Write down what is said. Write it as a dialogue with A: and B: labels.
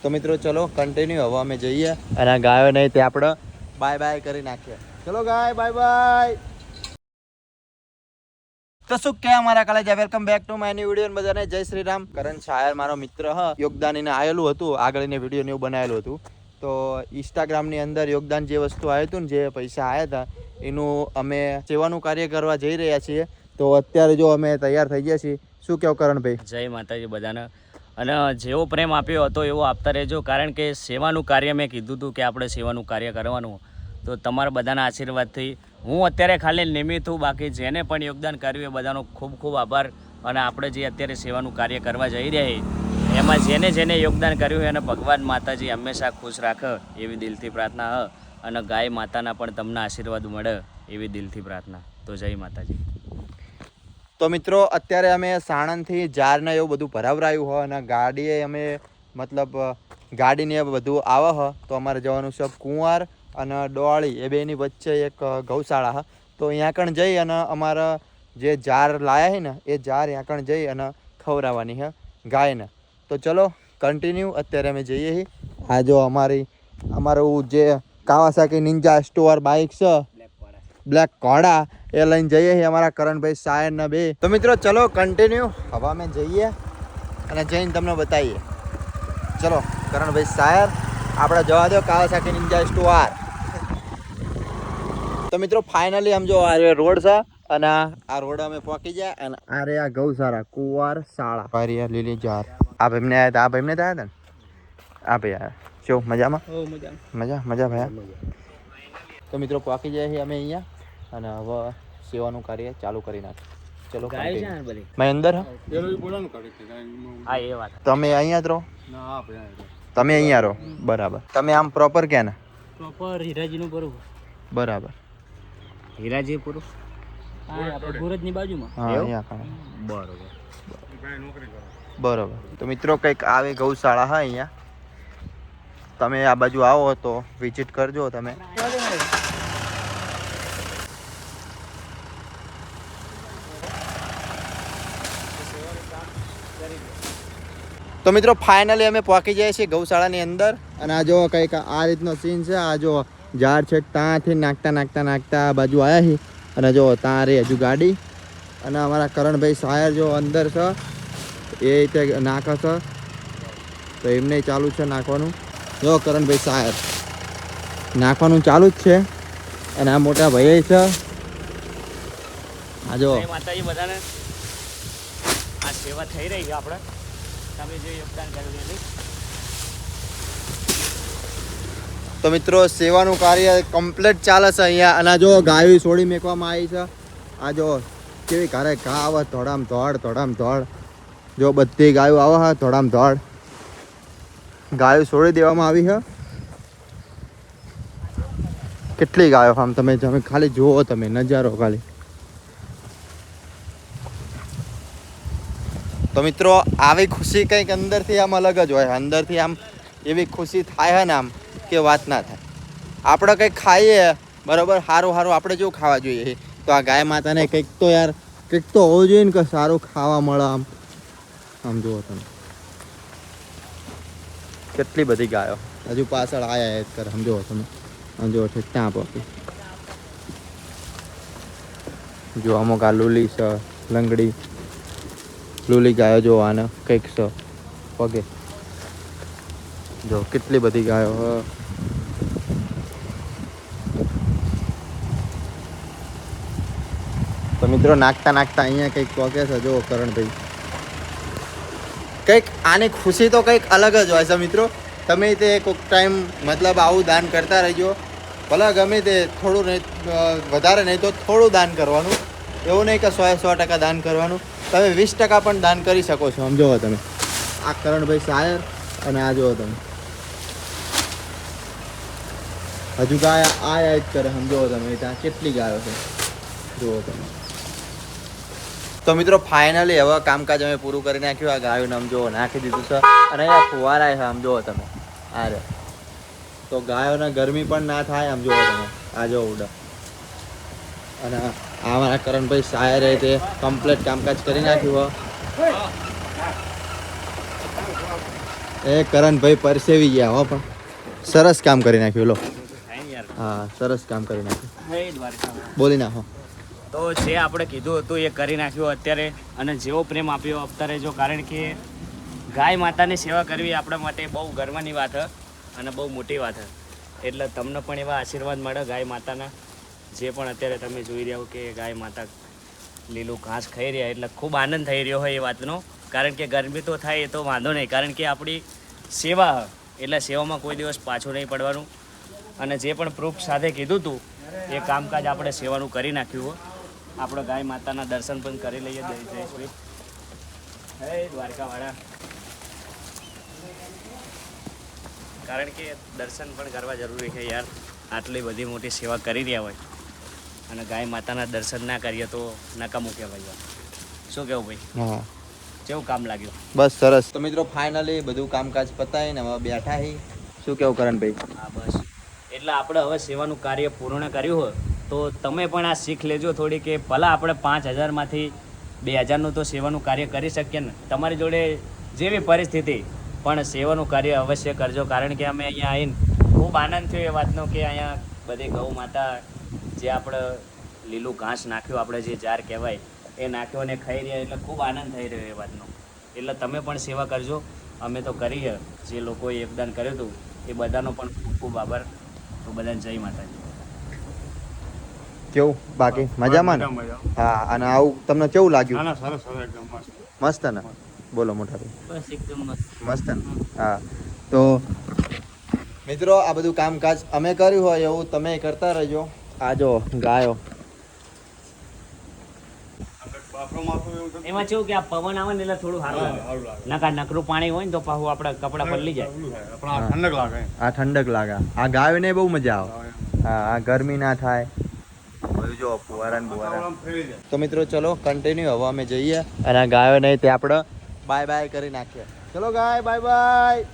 A: તો મિત્રો ચલો કન્ટિન્યુ હવે અમે જઈએ અને ગાયો નહીં તે આપણે બાય બાય કરી નાખીએ. ચલો ગાય બાય બાય. તો શું કે અમારા કલેજ welcome back to my new video. બધાને જય શ્રી રામ. કરણ શાયર મારો મિત્ર યોગદાન એને આવેલું હતું, આગળની વિડીયો ને એવું બનાવેલું હતું. તો ઇન્સ્ટાગ્રામની અંદર યોગદાન જે વસ્તુ આવ્યું હતું ને, જે પૈસા આવ્યા હતા એનું અમે સેવાનું કાર્ય કરવા જઈ રહ્યા છીએ. તો અત્યારે જો અમે તૈયાર થઈ ગયા છીએ. શું કહો કરણભાઈ?
B: જય માતાજી બધાને. અને જેવો પ્રેમ આપ્યો હતો એવો આપતા રહેજો, કારણ કે સેવાનું કાર્ય મેં કીધું હતું કે આપણે સેવાનું કાર્ય કરવાનું. તો તમારા બધાના આશીર્વાદથી હું અત્યારે ખાલી નિમિત્ત છું, બાકી જેને પણ યોગદાન કર્યું એ બધાનો ખૂબ ખૂબ આભાર. અને આપણે જે અત્યારે સેવાનું કાર્ય કરવા જઈ રહ્યા છીએ એમાં જેને જેને યોગદાન કર્યું હોય એને ભગવાન માતાજી હંમેશા ખુશ રાખે એવી દિલથી પ્રાર્થના હ. અને ગાય માતાના પણ તમને આશીર્વાદ મળે એવી દિલથી પ્રાર્થના. તો જય માતાજી.
A: તો મિત્રો અત્યારે અમે સાણંદથી જારને એવું બધું ભરાવરાયું હોય અને ગાડીએ અમે મતલબ ગાડીને બધું આવે હ. તો અમારે જવાનું છે કુંવાર અને ડોળી એ બેની વચ્ચે એક ગૌશાળા હ. તો અહીંયા કણ જઈ અને અમારા જે જાર લાયા છે ને એ જાર ત્યાં કણ જઈ અને ખવડાવવાની હે ગાયને. તો ચલો કન્ટિન્યુ અત્યારે અમે જઈએ છીએ. આ જો અમારું જે કાવાસાકી નિંજા સ્ટોર બાઇક છે બ્લેક ઘોડા એ લઈને જઈએ છીએ અમારા કરણભાઈ શાયર ના બે. તો મિત્રો ચલો કન્ટિન્યુ હવે અમે જઈએ અને જઈને તમને બતાવીએ. ચલો કરણભાઈ શાયર આપણે જવા દો કાવાસાકી નિંજા સ્ટોર. તો મિત્રો ફાઇનલી આમ જો આ રોડ છે અને આ રોડ અમે પહોંચી ગયા અને આ રે આ ગૌશાળા કુંવાર શાળા ભારિયા લીલી જાર. આ ભાઈ ને આવ્યા હતા, આ ભાઈ ને આવ્યા હતા ને, આ ભાઈ આવ્યા. શું મજામાં? મજા ભાઈ. તો મિત્રો પહોંચી જાય છે અમે અહીંયા અને હવે સેવાનું કાર્ય ચાલુ કરી નાખીએ. ચલો મેં અંદર તમે અહીંયા જ રહો? તમે અહીંયા રહો, બરાબર. તમે આમ પ્રોપર ક્યાં ને?
B: પ્રોપર હીરાજીનું બરોબર.
A: બરાબર,
B: હીરાજી પૂરું ભુરજની બાજુમાં.
A: હા અહીંયા
B: બરોબર.
A: બરોબર. તો મિત્રો કંઈક આવી ગૌશાળા હા અહીંયા. તમે આ બાજુ આવો તો વિઝિટ કરજો તમે. તો મિત્રો ફાઇનલી અમે પહોંચી જાય છે ગૌશાળાની અંદર અને આ જો કંઈક આ રીતનો સીન છે. આ જો ઝાડ છે ત્યાંથી નાખતા આ બાજુ આવ્યા છે અને જો ત્યાં રે હજુ ગાડી અને અમારા કરણભાઈ શાયર જો અંદર છે એ રીતે નાખે છે. તો એમને ચાલુ છે નાખવાનું. જો કરણભાઈ શાયર નાખવાનું ચાલુ જ છે અને આ મોટા ભાઈ છે. આ જો
B: માતાજી બધાને આ સેવા થઈ રહી છે આપણે તમે જે યોગદાન કર્યું છે.
A: તો મિત્રો સેવાનું કાર્ય કમ્પ્લીટ ચાલે છે અહીંયા. અને જો ગાયો છોડી મેકવામાં આવી છે. આ જો કેવી ઘરે ઘા આવે ધોડામ ધોડ. જો બધી ગાયો આવે હા ધોડામ ધોડ. ગાયો છોડી દેવામાં આવી છે. કેટલી ગાયો આમ તમે ખાલી જુઓ, તમે નજારો ખાલી. તો મિત્રો આવી ખુશી કંઈક અંદરથી આમ અલગ જ હોય. અંદરથી આમ એવી ખુશી થાય ને આમ કે વાત ના થાય. આપણે કંઈક ખાઈએ બરાબર, સારું આપણે જેવું ખાવા જોઈએ. તો આ ગાય માતાને કંઈક તો યાર કંઈક તો હોવું જોઈએ ને કે સારું ખાવા મળે. આમ જુઓ તમે કેટલી બધી ગાયો હજુ પાછળ આયા જ કરે. સમજો તમે સમજો ત્યાં પહોંચી જો અમુક આ લુલી છે લંગડી લુલી ગાયો જો આને કંઈક છે પગે. જો કેટલી બધી ગાયો. તો મિત્રો નાખતા અહીંયા કંઈક પગે છે. જો કરણભાઈ કંઈક આની ખુશી તો કંઈક અલગ જ હોય છે મિત્રો. તમે તે કોઈક ટાઈમ મતલબ આવું દાન કરતા રહેજો. ભલે ગમે તે થોડું નહીં, વધારે નહીં તો થોડું દાન કરવાનું. એવું નહીં કે 100% દાન કરવાનું. તમે 20% પણ દાન કરી શકો છો. સમજો તમે આ કરણભાઈ શાયર અને આ જુઓ તમે હજુ ગાય આયા જ કરે. સમજો તમે ત્યાં કેટલી ગાયો છે જુઓ તમે. તો મિત્રો ફાઇનલી હવે કામકાજ અમે પૂરું કરી નાખ્યું. આ ગાયું આમ જો નાખી દીધું છે અને અહીંયા ફુવારા છે. આમ જુઓ તમે આ રે. તો ગાયોને ગરમી પણ ના થાય. આમ જુઓ તમે આ જો ઉડા. અને અમારા કરણભાઈ શાયરે તે કમ્પ્લીટ કામકાજ કરી નાખ્યું. એ કરણભાઈ પરસેવી ગયા હો, પણ સરસ કામ કરી નાખ્યું લો. હા, સરસ કામ કરી નાખ્યું. બોલી નાખો.
B: તો જે આપણે કીધું હતું એ કરી નાખ્યું અત્યારે, અને જેવો પ્રેમ આપ્યો આપતા રહેજો, કારણ કે ગાય માતાની સેવા કરવી આપણા માટે બહુ ગર્વની વાત છે અને બહુ મોટી વાત છે. એટલે તમને પણ એવા આશીર્વાદ મળે ગાય માતાના, જે પણ અત્યારે તમે જોઈ રહ્યા હો કે ગાય માતા લીલું ઘાસ ખાઈ રહ્યા, એટલે ખૂબ આનંદ થઈ રહ્યો હોય એ વાતનો. કારણ કે ગરમી તો થાય એ તો વાંધો નહીં, કારણ કે આપણી સેવા એટલે સેવામાં કોઈ દિવસ પાછું નહીં પડવાનું. અને જે પણ પ્રૂફ સાથે કીધું હતું એ કામકાજ આપણે સેવાનું કરી નાખ્યું હોય. આપણે ગાય માતાના દર્શન પણ કરી લઈએ. જય શ્રી હે દ્વારકાવાળા, કારણ કે દર્શન પણ કરવા જરૂરી છે યાર. આટલી બધી મોટી સેવા કરી રહ્યા હોય અને ગાય માતાના દર્શન ના કરીએ તો નકામું કહેવાય. શું કેવું ભાઈ?
A: હા,
B: કેવું કામ લાગ્યું?
A: બસ સરસ. તો મિત્રો ફાઇનલી બધું કામકાજ પતાવીને હવે બેઠા હી. શું કેવું કરણભાઈ?
B: હા બસ, એટલે આપણે હવે સેવાનું કાર્ય પૂર્ણ કર્યું હોય તો તમે પણ આ શીખ લેજો થોડી, કે ભલા આપણે 5,000માંથી 2,000નું તો સેવાનું કાર્ય કરી શકીએ ને. તમારી જોડે જેવી પરિસ્થિતિ, પણ સેવાનું કાર્ય અવશ્ય કરજો. કારણ કે અમે અહીંયા આવીને ખૂબ આનંદ થયો એ વાતનો કે અહીંયા બધી ગૌ માતા જે આપણે લીલું ઘાસ નાખ્યું, આપણે જે જાર કહેવાય એ નાખ્યો અને ખાઈ રહ્યા, એટલે ખૂબ આનંદ થઈ રહ્યો એ વાતનો. એટલે તમે પણ સેવા કરજો. અમે તો કરીએ, જે લોકોએ યોગદાન કર્યું હતું એ બધાનો પણ ખૂબ ખૂબ આભાર. તો બધાને જય માતાજી.
A: કેવું બાકી મજામાં ને? હા, અને આવું તમને કેવું લાગ્યું? મસ્ત ને? બોલો મોટા ભાઈ.
B: બસ એકદમ મસ્ત.
A: મસ્ત ને? હા. તો મિત્રો આ બધું કામકાજ અમે કર્યું હોય એવું તમે કરતા રહેજો. આ જો ગાયો,
B: એમાં કેવું કે આ પવન આવે ને એટલે થોડું સારું લાગે. નકા નકરું પાણી હોય ને તો પાછું આપણા કપડા પલળી જાય.
A: આ ઠંડક લાગે. આ ગાયોને બહુ મજા આવે. હા, આ ગરમી ના થાય. બધું જો ફુવારા ને બુવારા. તો મિત્રો ચલો કન્ટિન્યુ, હવે અમે જઈએ અને આ ગાયો નહીં તે આપણે બાય બાય કરી નાખીએ. ચલો ગાય બાય બાય.